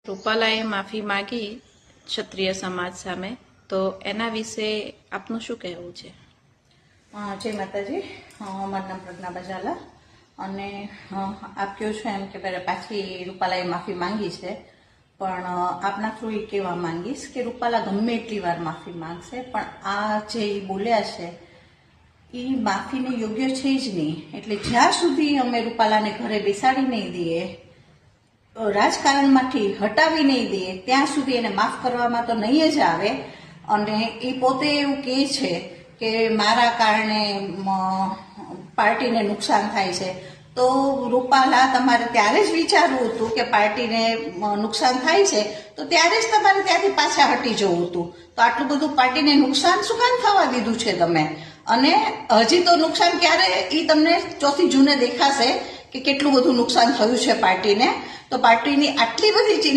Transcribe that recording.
રૂપાલાએ માફી માંગી ક્ષત્રિય સમાજ સામે, તો એના વિશે આપનું શું કહેવું છે? જય માતાજી. મારું નામ પ્રજ્ઞા બજાલા અને આપ કહો છો એમ કે પાછી રૂપાલાએ માફી માંગી છે, પણ આપના થ્રુ એ કહેવા માંગીશ કે રૂપાલા ગમે એટલી વાર માફી માંગશે, પણ આ જે બોલ્યા છે એ માફીને યોગ્ય છે જ નહીં. એટલે જ્યાં સુધી અમે રૂપાલાને ઘરે બેસાડી નહીં દઈએ, રાજકારણમાંથી હટાવી નહીં દઈએ, ત્યાં સુધી એને માફ કરવામાં તો નહીં જ આવે. અને એ પોતે એવું કહે છે કે મારા કારણે પાર્ટીને નુકસાન થાય છે, તો રૂપાલા તમારે ત્યારે જ વિચારવું હતું કે પાર્ટીને નુકસાન થાય છે તો ત્યારે જ તમારે ત્યાંથી પાછા હટી જવું હતું. તો આટલું બધું પાર્ટીને નુકસાન શું કામ થવા દીધું છે તમે? અને હજી તો નુકસાન ક્યારે એ તમને 4 જૂને દેખાશે કે કેટલું બધું નુકસાન થયું છે પાર્ટીને. તો પાર્ટીની આટલી બધી ચિંતા